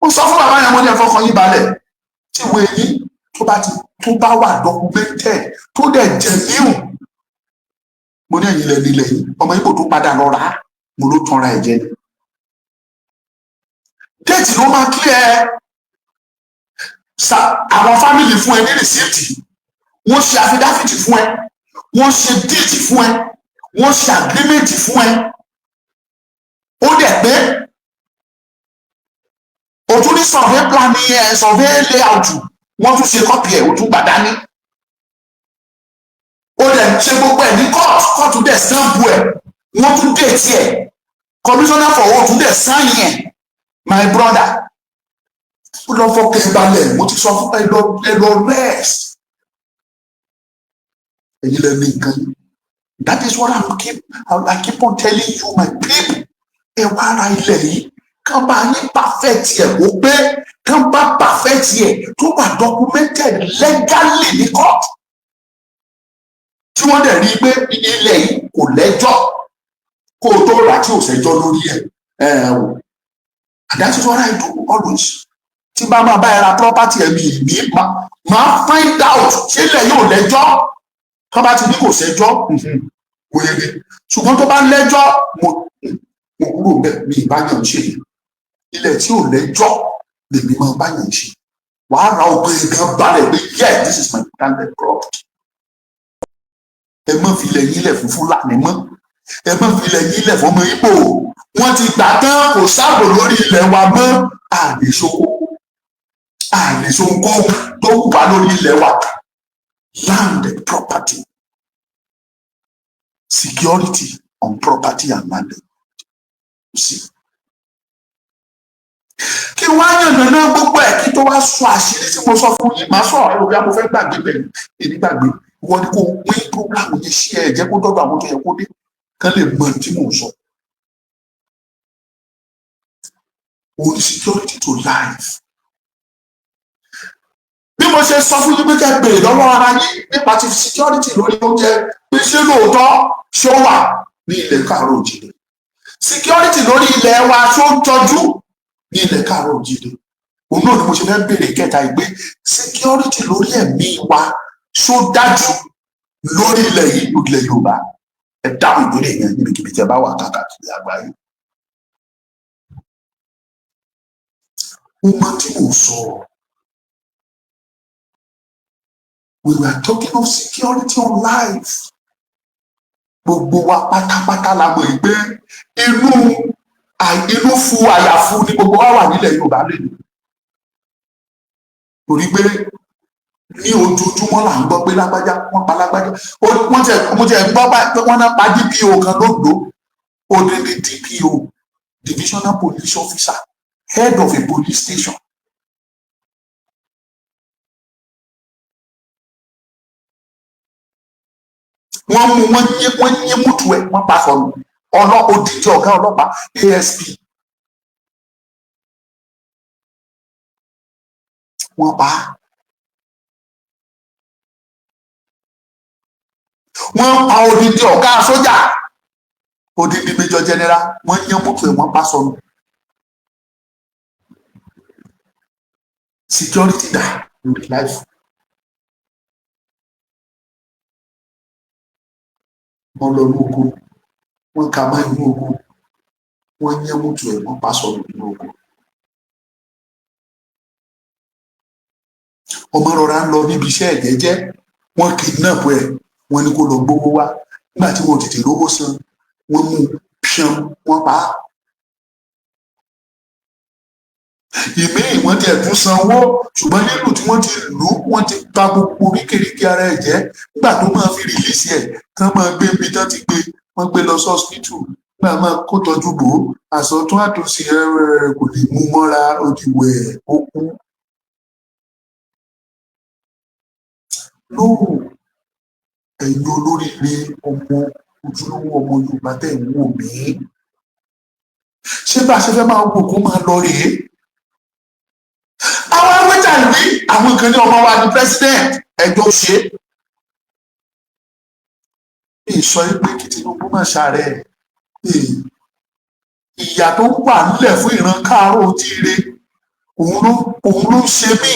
ó sọ fún bàbá yẹn mo ní ẹ fọkàn yín balẹ̀ tí ìwé yín tó bá wà documented tó dẹ̀ jẹ́ níhùn mo ní ẹ̀yìn lẹ́ni lẹ́yìn ọmọ Ìgbò tó padà lọ rà á mo ló tanra ẹ̀jẹ̀ ni déètì ló máa clear àwọn fámìlì fún ẹ ní rìsíìtì wọ́n ṣe àfidáfìtì fún ẹ wọ́n ṣe díìtì fún ẹ wọ́n ṣe àgírímẹǹtì fún ẹ ó dẹ̀ pé o tún ní survey plan ẹ survey layout wọ́n tún ṣe kọ́pì ẹ̀ o tún gbà dání ó dẹ̀ ṣe gbogbo ẹ̀ ní kóòtù dẹ̀ stamp ẹ̀ wọ́n tún déètì ẹ̀ commissioner for work tún dẹ̀ sign ẹ̀ my brother ó lọ fọkàn balẹ̀ mo ti sọ fún ẹ lọ rest èyí lẹ ní nǹkan yìí that is what I keep on telling you my people ẹ wá ara ilẹ̀ yìí kán bá yín perfect ẹ̀ kó pé kán bá perfect ẹ̀ tó wà documented legally ní court tí wọ́n dẹ̀ rí i pé ilẹ̀ yìí kò lẹ́jọ́ kó o tó rà tí ò sẹ́jọ́ lórí ẹ̀ wò. And that is what I do always. Tí bá máa bá ẹ ra property ẹ̀mí ìní máa find out ṣé ilẹ̀ yóò lẹ́jọ́ tó bá ti ní kò ṣẹjọ́ kò yege ṣùgbọ́n tó bá lẹ́jọ́ mo kúrò bẹ́ẹ̀ mi ìbáyàn ṣe ilẹ̀ tí ò lẹ́jọ́ lèmi máa báyàn ṣe wàá ra ọgbẹ́ gan balẹ̀ pé yes this is my landed property. ẹ má fi ilẹ̀ yín lẹ̀ fún Fúlàní mọ́ ẹ má fi ilẹ̀ yín lẹ̀ fọmọ Ìgbò wọ́n ti gbà tán kò sáàbò lórí ilẹ̀ wa mọ́ àlèṣokó tó wà lórí ilẹ̀ wa landed property security on property and landed sí. kí wọ́n á yànnà náà gbogbo ẹ̀ kí tó wá sọ àṣírí tí mo sọ fún yín máa sọ ọ̀rẹ́ òbí àmọ́ fẹ́ gbàgbé bẹ̀rẹ̀ èmi gbàgbé wọ́n ní kó pín program yẹn sí ẹ̀ jẹ́ kó dọ́dọ̀ àwọn tó yẹ kó dé kán lè mọ tí mò ń sọ. Only security to life. Bí mo ṣe sọ fún yín pé kẹ́ bèrè lọ́wọ́ ara yín nípa ti security lórí oúnjẹ pé ṣé lóòótọ́ ṣó wà ní ilẹ̀ Káàárọ̀ Oòjíire. Security lórí ilẹ̀ wa ṣó ń tọ́jú ní ilẹ̀ Káàárọ̀ Oòjíire. Òun náà ni mo ṣe fẹ́ bèrè kẹta ìgbé security lórí ẹ̀mí wa ṣó dájú lórí ilẹ̀ yìí ilẹ̀ Yorùbá. Ẹ dáhùn ìbéèrè yẹn níbikíbi tí ẹ bá wà káàkiri àgbáyé. We were talking of security on life. Gbogbo wa pátápátá la mọ̀ pé inú fu àyàfu ni gbogbo wa wà nílẹ̀ Yorùbá lẹ́nu. Torí pé ní ojoojúmọ́ là ń gbọ́ pé lágbájá wọ́n pa lágbájá. Mo jẹ́ gbọ́ pé wọ́n náà pa DPO kan lóńdó. Odidi DPO, Divisional Police Officer, head of a police station. wọ́n yín mútu ẹ̀ wọ́n pa sọ̀nù odidi ọ̀gá ọlọ́pàá ASP wọ́n pa á. Wọ́n pa odidi ọ̀gá sójà odidi Major General wọ́n yín mútu ẹ̀ wọ́n pa sọ̀nù. Security dà lórí life. Wọ́n lọ ní oko wọ́n kà máa inú oko wọ́n yẹ mútu ẹ̀ wọ́n pa sọ̀rọ̀ nínú oko. Ọmọ rọra ń lọ níbi iṣẹ́ ẹ̀jẹ̀jẹ́ wọ́n kidnap ẹ̀ wọ́n ní kó lọ gbowó wá nígbà tí wọ́n tètè rówó san wọ́n mú píọ́n wọ́n pa á. ìmíì wọ́n ti ẹ̀tún sanwó ṣùgbọ́n nílùú tí wọ́n ti lù ú wọ́n ti pa gbogbo oríkèéríkèé ara ẹ̀ jẹ́ nígbà tó máa fi rìlíìsì ẹ̀ kán máa gbé ibi tán ti gbé wọ́n gbé lọ sọ́spítù nígbà máa kó tọ́jú bò ó àsọtún àtòsí kò lè mú mọ́ra òdìwẹ̀ ó kú. lóòrò ẹ̀yin olóríire ọmọ ojúlówó ọmọ Yorùbá tẹ̀ ń wò mí ṣé bá a ṣe fẹ́ máa wò kó máa lọ rèé àwọn awẹ́jà ìwé àwọn kan ní ọmọ wa ní president ẹjọ́ ṣe ìsọ pé kí Tinubu má ṣàárẹ̀ ìyà tó wà nílẹ̀ fún ìran káàárọ̀ oòjíire òun ló ṣe mí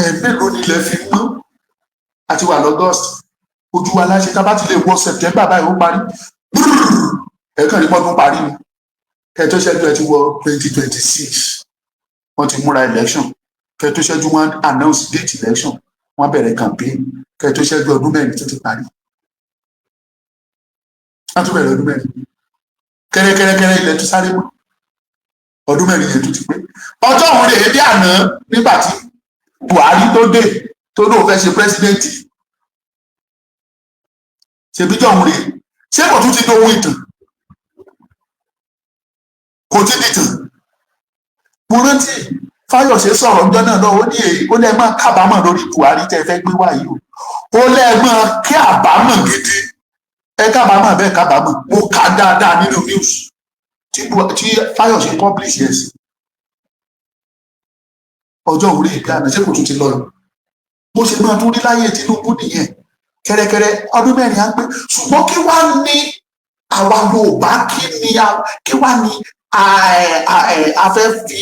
ẹ̀ẹ́mélòó nílẹ̀ fi mọ́ àti wà lọ́gọ́st ojú wa láṣẹ tá bá ti lè wọ September báyìí ó parí ẹ̀ẹ̀kan nípa tó parí ni ẹ̀ tó ṣẹ́jú ẹ ti wọ 2026 wọ́n ti múra election kẹ́ tó ṣẹ́jú wọ́n announce date election wọ́n bẹ̀rẹ̀ campaign kẹ́ tó ṣẹ́jú ọdún mẹ́rin tó ti parí wọ́n tún bẹ̀rẹ̀ ọdún mẹ́rin kẹ́rẹ́kẹ́rẹ́kẹ́rẹ́ ilẹ̀ tó sáré mọ́ ọdún mẹ́rin yẹn tó ti pé ọjọ́ òun rèé bí àná nígbà tí Buhari tó dé tó lóun fẹ́ ṣe pírẹsidẹ́ǹtì ṣèbíjọ́ òun rèé ṣé kò tún ti dóhun ìtàn kò tí dìtàn mo rántí Fáyọ̀ṣe sọ̀rọ̀ ọjọ́ náà lọ́wọ́ ní èyí ó lẹ́ẹ̀ máa kábàámọ̀ lórí Buhari tẹ́ fẹ́ gbé wáyé o ó lẹ́ẹ̀ máa kí àbámọ̀ gidi ẹ kábàámọ̀ bẹ́ẹ̀ kábàámọ̀ mo kà dáadáa nínú news tí Fáyọ̀ṣe publish yẹn sí ọjọ́ orí ìgbà àná ṣé kò tún ti lọ rẹ̀ bó ṣe máa tún rí láyé Tinubu nìyẹn kẹ́rẹ́kẹ́rẹ́ ọdún mẹ́rin á pé ṣùgbọ́n kí wá ní àwa Yorùbá kí wá ní a fẹ́ fi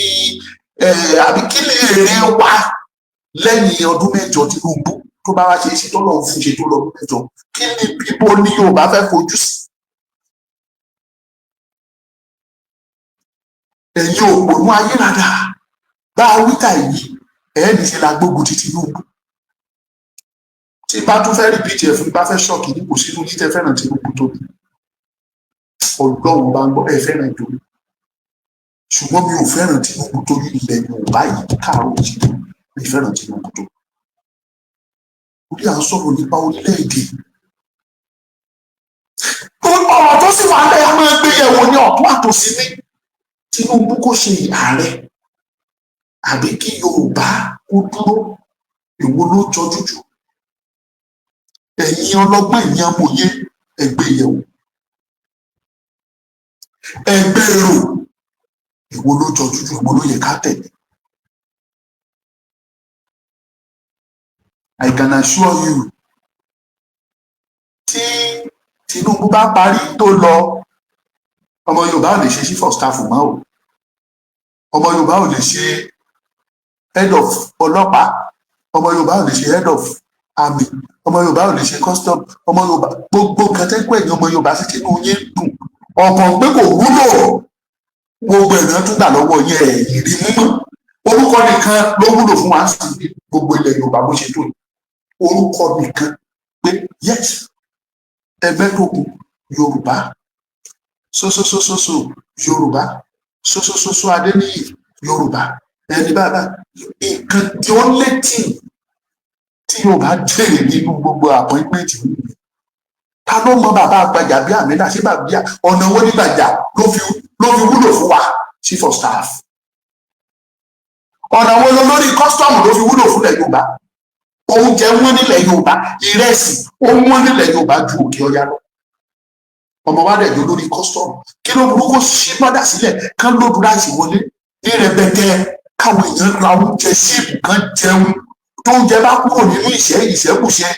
àbí kí lè èrè wa lẹ́yìn ọdún mẹ́jọ Tinubu tó bá wá ṣe é sí tó lọ́ọ́ fún ṣe tó lọ́ọ́ mẹ́jọ kí ni bíbo ní Yorùbá fẹ́ fojú sí. ẹ̀yin òpònú ayérada bá a wíta yìí ẹ̀ẹ́nì ṣe la gbógun ti Tinubu tí bá tún fẹ́ rí ptf bá fẹ́ ṣọ́ọ̀kì ní kò sínú ní tẹ́ fẹ́ràn Tinubu tó ní ọlọ́run bá ń gbọ́ ẹ fẹ́ràn ìdòwú ṣùgbọ́n mi ò fẹ́ràn Tinubu tó ní ilẹ̀ Yorùbá yìí káàárọ̀ òjìlẹ̀ mi fẹ́ràn Tinubu tó orí à ń sọ̀rọ̀ nípa orílẹ̀-èdè ọ̀rọ̀ tó sì wà lẹ́yìn máa gbé yẹ̀wò ní ọ̀tún àtòsí ní Tinubu kò ṣe ààrẹ àbí kí Yorùbá kó dúró èwo ló jọjú jù ẹ̀yin ọlọ́gbọ́n ẹ̀yin amòye ẹgbẹ́ yẹ̀wò ẹgbẹ́ èrò èwo ló jọjú jù èwo ló yẹ ká tẹ̀lé. I can assure you tí Tinubu bá parí tó lọ ọmọ Yorùbá ò lè ṣe chief of staff mọ́ o ọmọ Yorùbá ò lè ṣe head of ọlọ́pàá ọmọ Yorùbá ò lè ṣe head of army ọmọ Yorùbá ò lè ṣe custom ọmọ Yorùbá gbogbo kẹtẹkọ ẹ̀yin ọmọ Yorùbá sì tinú yín dùn ọkàn pé kò wúlò gbogbo ẹ̀rọ tún gbà lọ́wọ́ yẹn ẹ̀yìn rí mú mọ́ orúkọ nìkan ló wúlò fún wa sí gbogbo ilẹ̀ Yorùbá bó ṣe tó orúkọ nìkan pé yes ẹgbẹ́ tó kù Yorùbá sósósósósó Yorùbá sósósósó Adéníyì Yorùbá ẹni bàbá nǹkan tí ó létí tí Yorùbá jèrè nínú gbogbo appointment yìí ta ló mọ bàbá Gbajà bí àmì náà sí bàbá ọ̀nà owó ní Gbajà ló fi wúlò fún wa chief of staff ọ̀nà owó lórí custom ló fi wúlò fún ilẹ̀ Yorùbá oúnjẹ wọn nílẹ̀ Yorùbá ìrẹsì ó wọn nílẹ̀ Yorùbá ju Òkè Ọya lọ ọmọ wa dẹ̀ lórí custom kí ló burú kó ṣí padà sílẹ̀ kán lóòdù láìsí wọlé ní rẹpẹtẹ káwọn èèyàn ra oúnjẹ síìpù kan jẹun tó oúnjẹ bá kúrò nínú ìṣẹ́kùṣẹ́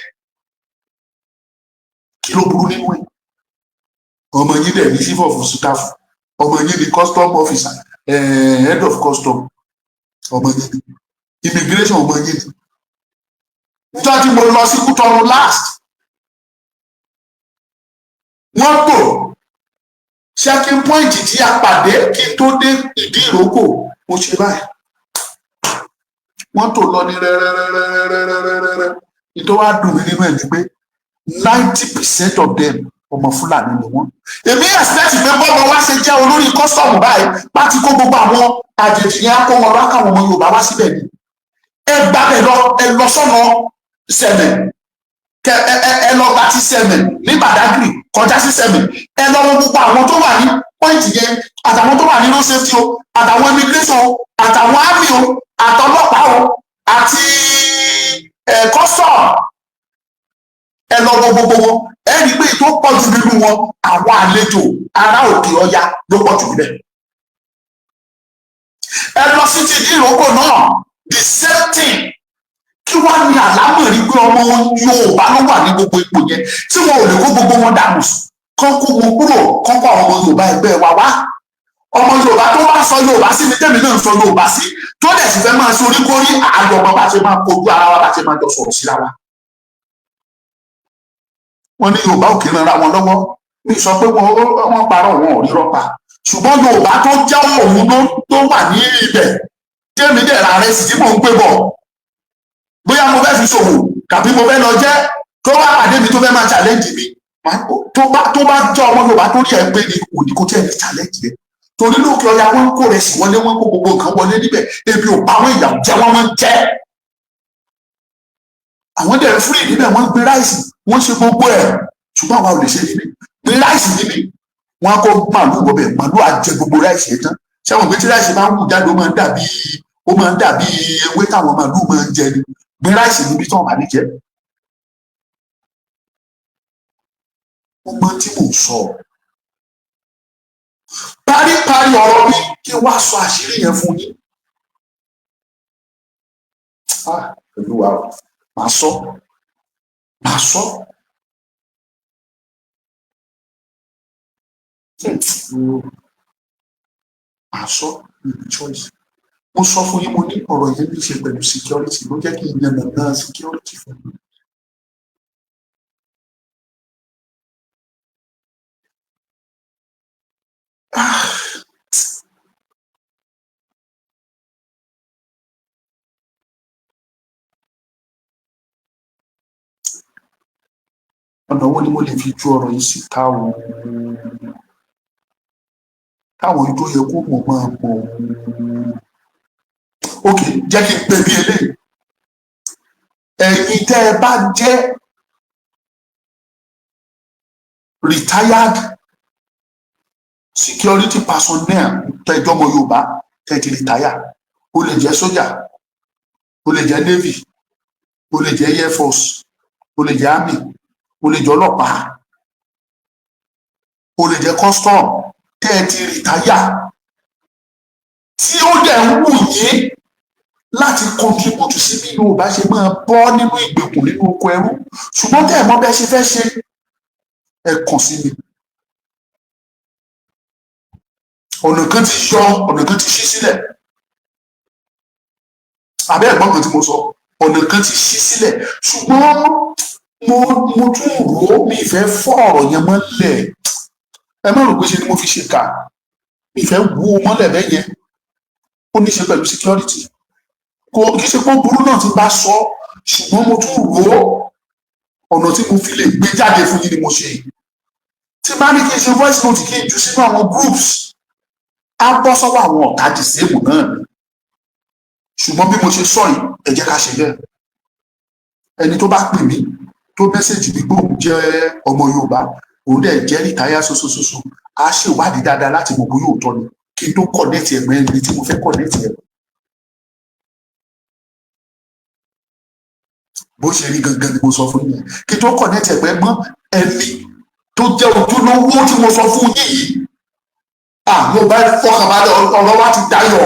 kí ló burú nínú ẹ̀ ọmọ yín dẹ̀ ní chief of staff ọmọ yín ní custom officer head of custom ọmọ yín ní immigration ọmọ yín ní níjọ́ tí mo lọ sí Kútọ́nù last wọ́n tò checking point tí a pàdé kí n tó dé ìdí ìrókò mo ṣe báyìí wọ́n tò lọ ní rẹ́rẹ́rẹ́rẹ́rẹ́rẹ́rẹ́ ìtọ́ wá dùn mí nínú ẹ̀ ní pé 90% of them ọmọ Fúlàní ni wọ́n. Èmi expect pé bọ́mọ wá ṣe jẹ́ olórí kọ́sọ̀mù báyìí bá ti kó gbogbo àwọn àjèjì yẹn á kó wọn lákàwọn ọmọ Yorùbá wá síbẹ̀ ni. Ẹ gbà ẹ lọ sọ́nà Sẹ̀mẹ̀ ẹ lọ gba ti Sẹ̀mẹ̀ ní Badagry kọjá sí Sẹ̀mẹ̀ ẹ lọ wọ gbogbo àwọn tó wà ní pọ́ìntì yẹn àtàwọn tó wà ní road safety o àtàwọn immigration o àtàwọn army o àtọlọ́pàá o àti custom ẹ lọ wọ gbogbo wọn ẹ rí i pé tó pọ̀ jù nínú wọn àwọn àlejò ará òkè ọya ló pọ̀ jù níbẹ̀. Ẹ lọ sí ti ìrókò náà the same thing kí wá ní àlámọ̀rí pé ọmọ Yorùbá ló wà ní gbogbo ipò yẹn tí wọn ò lè kó gbogbo wọn dànù kán kó wọn kúrò kán kó àwọn ọmọ Yorùbá ẹgbẹ́ wa wá ọmọ Yorùbá tó wá sọ Yorùbá sí ni tèmi náà sọ Yorùbá sí tó dẹ̀ sì fẹ́ máa ṣe oríkórí àjọ ọmọ bá ṣe máa kojú ara wa bá ṣe máa jọ sọ̀rọ̀ síra wa. Wọ́n ní Yorùbá ò kí ń ran ara wọn lọ́wọ́ mi sọ pé wọ́n parọ́ wọn ò rí rọ́pa ṣùgbọ́n Yorùbá tó jẹ́ òun tó wà ní ibẹ̀ tèmi dẹ̀ ra rẹ̀ sì tí mò ń pè bọ̀ bóyá mo fẹ́ fi ṣòwò tàbí mo fẹ́ lọ jẹ́ tó wá pàdé mi tó fẹ́ máa challenge mi tó bá jẹ́ ọmọ Yorùbá tó rí ẹ̀ pé ní òní kó tẹ̀ ní challenge rẹ̀ torí lókè ọya wọn kó rẹ̀ sí wọlé wọn kó gbogbo nǹkan wọlé níbẹ̀ ebi ò pa àwọn ìyàwó jẹ́ wọ́n máa ń jẹ́ àwọn dẹ̀ free níbẹ̀ wọ́n gbé ráìsì wọ́n ṣe gbogbo ẹ̀ ṣùgbọ́n àwa ò lè ṣe níbi gbé ráìsì níbi wọ́n á kó màlúù bọ̀bẹ̀ màlúù á jẹ gbogbo ráìsì yẹn tán ṣẹ́wọ̀n pé tí ráìsì máa ń wù jáde ó máa ń dàbí ewé táwọn màlúù máa ń jẹ ni gbé ráìsì níbi tí wọ́n bá ní jẹ. ó mọ tí mò ń sọ paríparí ọ̀rọ̀ mi kí wá sọ àṣírí yẹn fún yín. pẹ̀lú wa màá sọ màá sọ. màá sọ ní choice. Mo sọ fún yín mo ní ọ̀rọ̀ yẹn ní í ṣe pẹ̀lú security ló jẹ́ kí n yan nàná security fún mi. Ọ̀nà wo ni mo lè fi ju ọ̀rọ̀ yìí síta o táwọn tó yẹ kó mọ̀ máa mọ̀ ok jẹ́ kí n pè bí eléyìí ẹ̀yin tẹ́ ẹ bá jẹ́ retired security personnel tẹ́jọ́ ọmọ Yorùbá tẹ́ ti retire ó lè jẹ́ sójà ó lè jẹ́ navy ó lè jẹ́ air force ó lè jẹ́ army ó lè jẹ́ ọlọ́pàá ó lè jẹ́ custom tẹ́ ẹ ti retire tí ó dẹ̀ ń wù yín láti contribute sí bí Yorùbá ṣe máa bọ́ nínú ìgbèkùn nínú oko ẹrú ṣùgbọ́n tẹ́ ẹ mọ̀ bẹ́ẹ̀ ṣe fẹ́ ṣe ẹ kàn sí mi. ọ̀nà kan ti yọ ọ̀nà kan ti ṣí sílẹ̀ àbẹ́ ẹ̀gbọ́n kan tí mo sọ ọ̀nà kan ti ṣí sílẹ̀ ṣùgbọ́n mo tún rò ó mi ìfẹ́ fọ́ ọ̀rọ̀ yẹn mọ́lẹ̀ ẹ má rò pé ṣe ni mo fi ṣe kà mi ìfẹ́ wú o mọ́lẹ̀ bẹ́ẹ̀ yẹn ó ní í ṣe pẹ̀lú security kò kì í ṣe pé burú náà ti bá sọ ṣùgbọ́n mo tún rò ó ọ̀nà tí mo fi lè gbé jáde fún yín ni mo ṣe tí bá ní kí n ṣe voice note kí n jù sínú àwọn groups á bọ́ sọ́wọ́ àwọn ọ̀tá dìsẹ́mù náà ni ṣùgbọ́n bí mo ṣe sọ yìí ẹ jẹ́ ká ṣe bẹ́ẹ̀ ẹni tó bá pè mí tó mẹ́sẹ̀jì mi gbóhùn jẹ́ ọmọ Yorùbá òun dẹ̀ jẹ́ rìtáyà sosososo á ṣèwádìí dáadáa láti mọ̀ bóyá òótọ́ ni kí n tó kọ̀nẹ́ẹ̀tì ẹ̀mọ́ ẹni tí mo fẹ́ kọ̀nẹ́ẹ̀tì ẹ̀mọ́ bó ṣe rí gangan ni mo sọ fún yín kí n tó kọ̀nẹ́ẹ̀tì ẹ̀mọ́ ẹ̀mọ́ ẹni tó jẹ́ ojúlówó tí mo sọ fún yín yìí mo bá fọkànbalẹ̀ ọ̀rọ̀ wa ti dayọ̀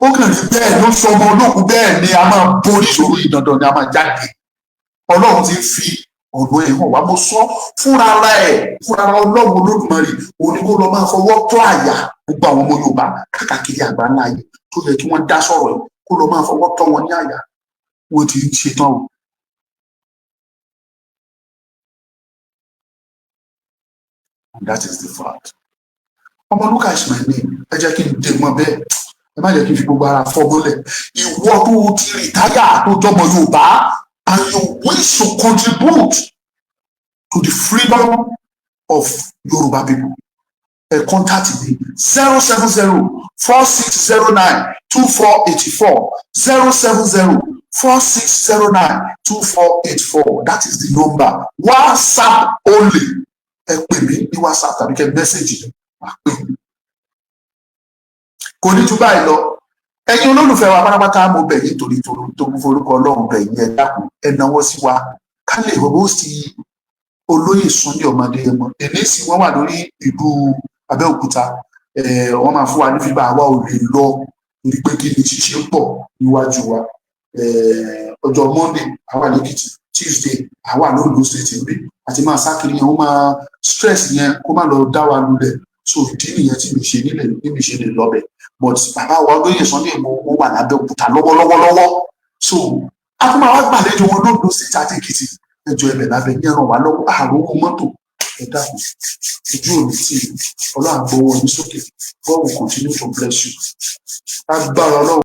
ó kàn rí bẹ́ẹ̀ ló sọ ọmọ olóògùn bẹ́ẹ̀ ni a máa borí ìṣòro yìí dandan ni a máa jáde Ọlọ́run ti fi ọ̀dọ̀ ẹ̀ hàn wá mo sọ fúnra Ọlọ́run Olódùmarè òní kó lọ máa fọwọ́ tó àyà gbogbo àwọn ọmọ Yorùbá káàkiri àgbáńlá yìí tó yẹ kí wọ́n dá sọ̀rọ̀ yìí kó lọ máa fọwọ́ tọ́ wọn ní àyà wọ́n ti ń ṣetán o. And that is the fact. Ọmọlúkà is my name ẹ jẹ́ kí n dè mọ́ bẹ́ẹ̀ ẹ má jẹ́ kí n fi gbogbo ara fọ́ mọ́lẹ̀ ìwọ tó ti rìtáyà tó jọmọ Yorùbá and you wish to contribute to the freedom of Yoruba people. Contact me 070-4609-2484 070-4609-2484. That is the number. WhatsApp only. Ẹ pè mí ní WhatsApp tàbí kẹ́ mẹ́sẹ̀gì mi. Kò ní jù báyìí lọ. Ẹ̀yin olólùfẹ́ wa pátápátá mo bẹ̀ yín torí tó ń forúkọ Ọlọ́run bẹ̀ yín ẹ dákun ẹ náwó sí wa ká lè host olóyè Sunday Ọmọdéyẹmọ. Èlé sì wọ́n wà lórí ìlú Abẹ́òkúta. Wọ́n máa fún wa ní fíbà àwa ò lè lọ torí pé kí ni ṣíṣe pọ̀ níwájú wa. Ọjọ́ Monday àwa lẹ́kìtì, Tuesday àwa lóòlù state níbí àti máa sákiri yẹn ó máa stress yẹn kó má lọ dá wa lulẹ̀. So ìdí nìyẹn tí mi ṣe lè lọ́bẹ̀. But bàbá wa olóyè Sunday mo wà lábẹ́òkúta lọ́wọ́lọ́wọ́. So a tún máa wá gbàlejò wọn lóòlù state àti Èkìtì. Ẹjọ́ ẹ̀bẹ̀ lábẹ́ ní ẹran wà lọ́wọ́ àrùn owó mọ́tò ẹ dákun ojú òní tí Ọlọ́run gbọ́wọ́ ní sókè. God will continue to bless you. Agbára Ọlọ́run.